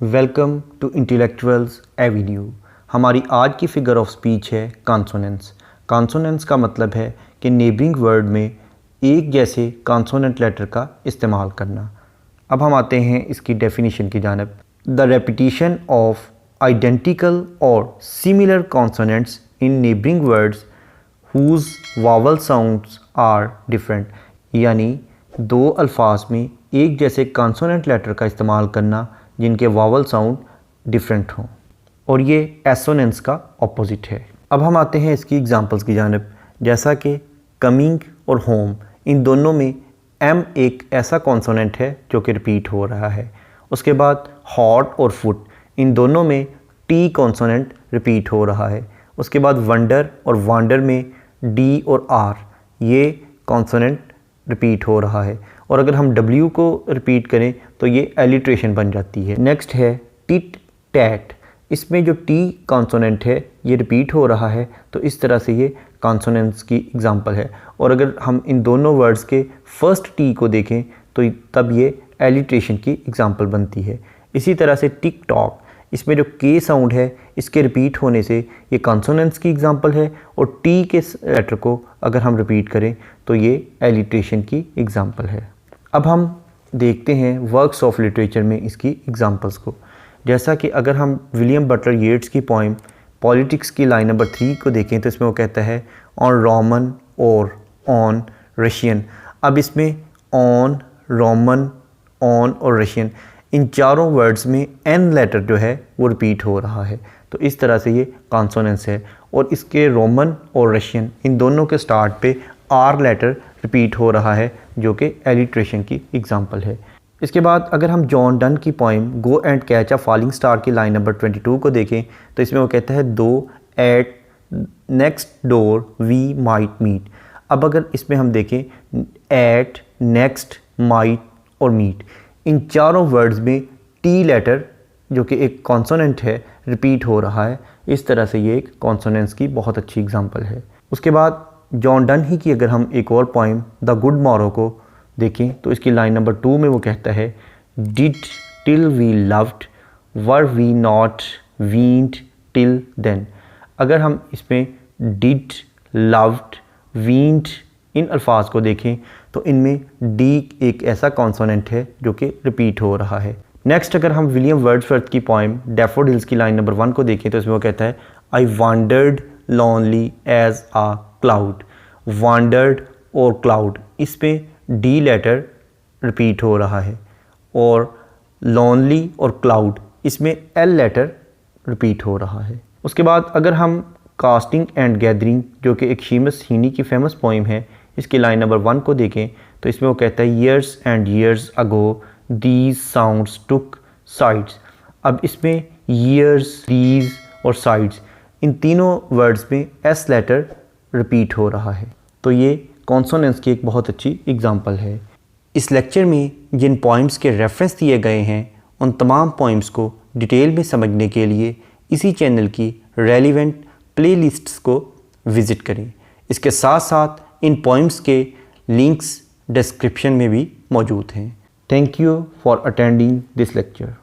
Welcome to intellectuals Avenue. हमारी आज की फिगर ऑफ स्पीच है कॉन्सोनेंट्स। कॉन्सोनेंट्स का मतलब है कि नेबरिंग वर्ड में एक जैसे कॉन्सोनेंट लेटर का इस्तेमाल करना। अब हम आते हैं इसकी डेफिनेशन की जानिब। द रेपिटिशन ऑफ आइडेंटिकल और similar consonants in neighbouring words whose vowel sounds are different, यानी दो अल्फाज में एक जैसे कॉन्सोनेंट लेटर का इस्तेमाल करना जिनके वावल साउंड डिफरेंट हों, और ये एसोनेंस का ऑपोजिट है। अब हम आते हैं इसकी एग्जांपल्स की जानिब। जैसा कि कमिंग और होम, इन दोनों में एम एक ऐसा कॉन्सोनेंट है जो कि रिपीट हो रहा है। उसके बाद हॉट और फुट, इन दोनों में टी कॉन्सोनेंट रिपीट हो रहा है। उसके बाद वंडर और वांडर में डी और आर, ये कॉन्सोनेंट रिपीट हो रहा है। और अगर हम W को रिपीट करें तो ये एलिट्रेशन बन जाती है। नेक्स्ट है टिट टैट, इसमें जो टी कॉन्सोनेंट है ये रिपीट हो रहा है, तो इस तरह से ये कॉन्सोनेंट्स की एग्जांपल है। और अगर हम इन दोनों वर्ड्स के फर्स्ट टी को देखें तो तब ये एलिट्रेशन की एग्जांपल बनती है। इसी तरह से टिक टॉक, इसमें जो के साउंड है इसके रिपीट होने से ये कॉन्सोनेंट्स की एग्जांपल है, और टी के लेटर को अगर हम रिपीट करें तो ये एलिट्रेशन की एग्जांपल है। अब हम देखते हैं वर्क्स ऑफ लिटरेचर में इसकी एग्जांपल्स को। जैसा कि अगर हम विलियम बटलर येट्स की पोइम पॉलिटिक्स की लाइन नंबर 3 को देखें तो इसमें वो कहता है ऑन रोमन और ऑन रशियन। अब इसमें ऑन, रोमन, ऑन और रशियन, इन चारों वर्ड्स में एन लेटर जो है वो रिपीट हो रहा है, तो इस तरह से ये कॉन्सोनेंस है। और इसके रोमन और रशियन, इन दोनों के स्टार्ट पे आर लेटर रिपीट हो रहा है, जो कि एलिट्रेशन की एग्जांपल है। इसके बाद अगर हम जॉन डन की poem go and catch a falling star की लाइन नंबर 22 को देखें तो इसमें वो कहता है दो at next door we might meet. अब अगर इसमें हम देखें एट, नेक्स्ट, माइट और मीट, इन चारों वर्ड्स में टी लेटर जो कि एक कॉन्सोनेंट है रिपीट हो रहा है। इस तरह से ये एक कॉन्सोनेंट्स की बहुत अच्छी एग्जांपल है। उसके बाद जॉन डन ही की अगर हम एक और पोइम द गुड मॉरो को देखें तो इसकी लाइन नंबर 2 में वो कहता है did till we loved were we not weaned till then. अगर हम इसमें डिड, लव्ड, वीन्ड, इन अल्फाज को देखें तो इनमें डी एक ऐसा कॉन्सोनेंट है जो कि रिपीट हो रहा है। नेक्स्ट अगर हम विलियम वर्ड्सवर्थ की पोइम डैफोडिल्स की लाइन नंबर 1 को देखें तो इसमें वो कहता है आई वांडर्ड लॉनली एज आ क्लाउड। वांडर्ड और क्लाउड, इस पे डी लेटर रिपीट हो रहा है, और लॉनली और क्लाउड, इसमें एल लेटर रिपीट हो रहा है। उसके बाद अगर हम कास्टिंग एंड गैदरिंग जो कि एक शीमस हीनी की फेमस पोइम है, इसकी लाइन नंबर 1 को देखें तो इसमें वो कहता है years and years ago these sounds took sides. अब इसमें ईयर्स, दीज और साइड्स, इन तीनों वर्ड्स में एस लेटर रिपीट हो रहा है, तो ये कॉन्सोनेंट्स की एक बहुत अच्छी एग्जांपल है। इस लेक्चर में जिन पॉइंट्स के रेफरेंस दिए गए हैं उन तमाम पॉइंट्स को डिटेल में समझने के लिए इसी चैनल की रेलिवेंट प्लेलिस्ट्स को विज़िट करें। इसके साथ साथ इन पॉइंट्स के लिंक्स डिस्क्रिप्शन में भी मौजूद हैं। Thank you for attending this lecture.